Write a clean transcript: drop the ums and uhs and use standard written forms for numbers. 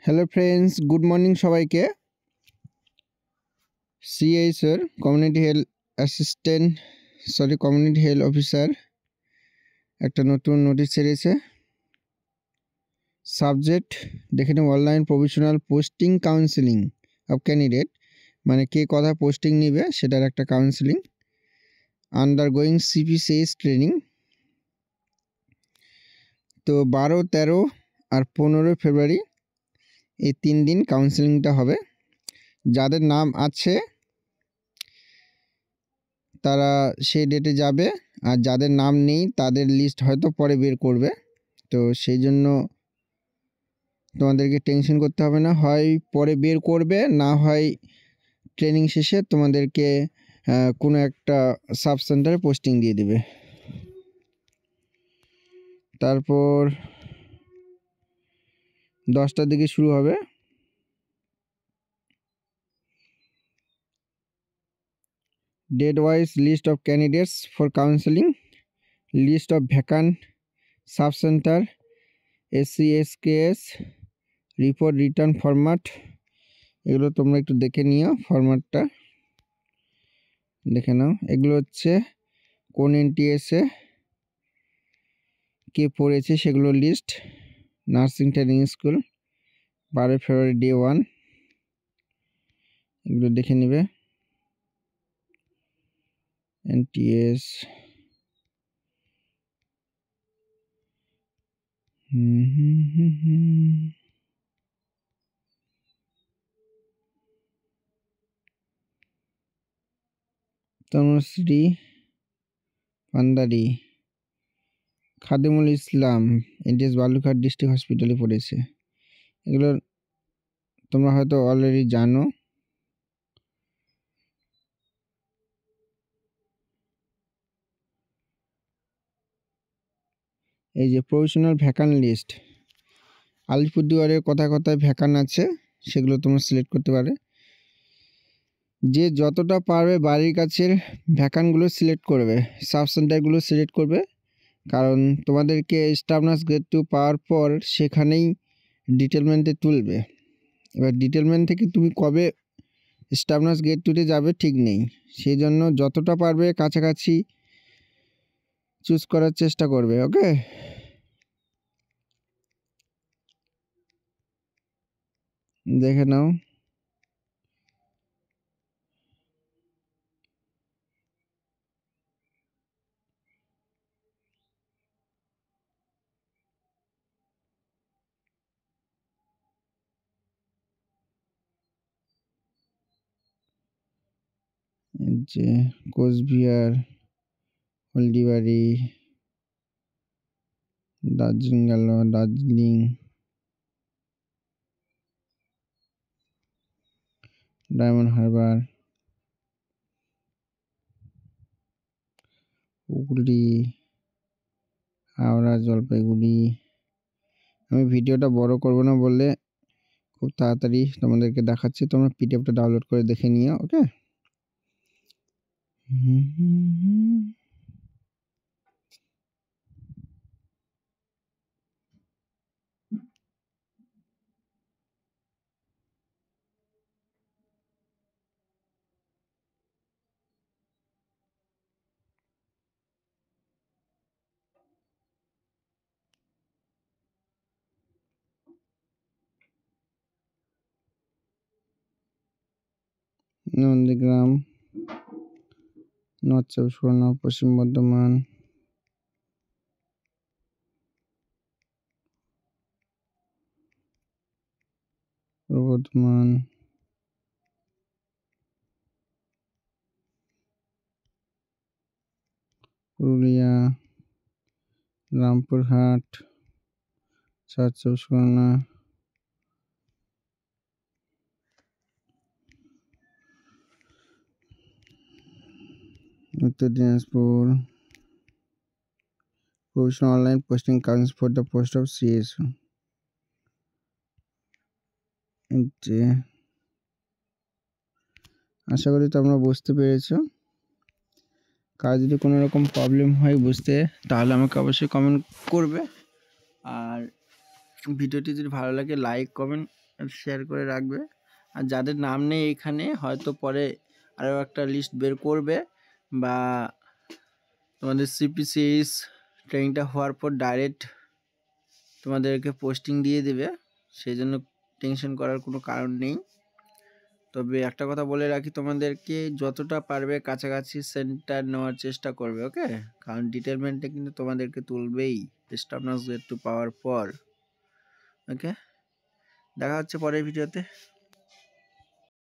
Hello friends, good morning সবাইকে। CI sir, community health officer একটা নতুন নোটিশ ছেড়েছে। সাবজেক্ট দেখে নিন, online professional posting counselling of candidate, মানে কে কথা পোস্টিং নেবে সেটার একটা কাউন্সেলিং। Undergoing সিপিসিএস training. তো 12, 13 আর 15 ফেব্রুয়ারি এই 3 দিন কাউন্সেলিংটা হবে। যাদের নাম আছে তারা সেই ডেটে যাবে, আর যাদের নাম নেই তাদের লিস্ট হয়তো পরে বের করবে। তো সেই জন্য তোমাদেরকে টেনশন করতে হবে না, হয় পরে বের করবে, না হয় ট্রেনিং শেষে তোমাদেরকে কোনো একটা সাব সেন্টারে পোস্টিং দিয়ে দেবে। তারপর 10টার দিকে শুরু হবে। Date wise list of candidates for counselling, list of vacant sub centre, SCSKS report return format. এগুলো তোমরা একটু দেখে নিও, ফরম্যাটটা দেখে নাও। এগুলো হচ্ছে কোন NTSে কে পড়েছে সেগুলো লিস্ট। নার্সিং ট্রেনিং স্কুল 12 ফেব্রুয়ারি ডে 1, এগুলো দেখে নেবে। NTS তনুশ্রী পান্ডারি, খাদিমুল ইসলাম, NTS বালুরঘাট ডিস্ট্রিক্ট হসপিটালে পড়েছে। এগুলো তোমরা হয়তো অলরেডি জানো। এই যে প্রফেশনাল ভ্যাকান্ট লিস্ট, আলিপুরদুয়ারের কথায় কথায় ভ্যাকান্ট আছে, সেগুলো তোমরা সিলেক্ট করতে পারে। যে যতটা পারবে বাড়ির কাছের ভ্যাকান্টগুলো সিলেক্ট করবে, সাব সেন্টারগুলো সিলেক্ট করবে, কারণ তোমাদেরকে স্টাফ নার্স গ্রেড 2 পাওয়ার পর সেখানেই ডিটেলমেন্টে তুলবে। এবার ডিটেলমেন্ট থেকে তুমি কবে স্টাফ নার্স গ্রেড 2-তে যাবে ঠিক নেই, সেই জন্য যতটা পারবে কাছাকাছি চুজ করার চেষ্টা করবে। ওকে, দেখে নাও। যে কোচবিহার, হলদিবাড়ি, দার্জিলিং, ডায়মন্ড হারবার, হুগলি, হাওড়া, জলপাইগুড়ি। আমি ভিডিওটা বড় করব না বললে খুব তাড়াতাড়ি তোমাদেরকে দেখাচ্ছি, তোমরা PDFটা ডাউনলোড করে দেখে নিও। ওকে, নন্দীগ্রাম, নর্থ চব্বিশ পরগনা, পশ্চিম বর্ধমান, পূর্ব বর্ধমান, পুরুলিয়া, রামপুরহাট, সাউথ চব্বিশ Parganas, Uttar Dinajpur. Professional online posting counts for the post of CSO। আশা করি তোমরা বুঝতে পেরেছো। কার যদি কোনো রকম প্রবলেম হয় বুঝতে, তাহলে আমাকে অবশ্যই কমেন্ট করবে। আর ভিডিওটি যদি ভালো লাগে লাইক, কমেন্ট শেয়ার করে রাখবে। আর যাদের নাম নেই এখানে হয়তো পরে আরও একটা লিস্ট বের করবে, বা তোমাদের সিপিসিএস ট্রেনিংটা হওয়ার পর ডাইরেক্ট তোমাদেরকে পোস্টিং দিয়ে দেবে, সেই জন্য টেনশন করার কোনো কারণ নেই। তবে একটা কথা বলে রাখি, তোমাদেরকে যতটা পারবে কাছাকাছি সেন্টার নেওয়ার চেষ্টা করবে, ওকে? কারণ ডিটেলমেন্টে কিন্তু তোমাদেরকে তুলবেই স্টাফ নার্স গ্রেড 2 পাওয়ার পর, ওকে? দেখা হচ্ছে পরের ভিডিওতে।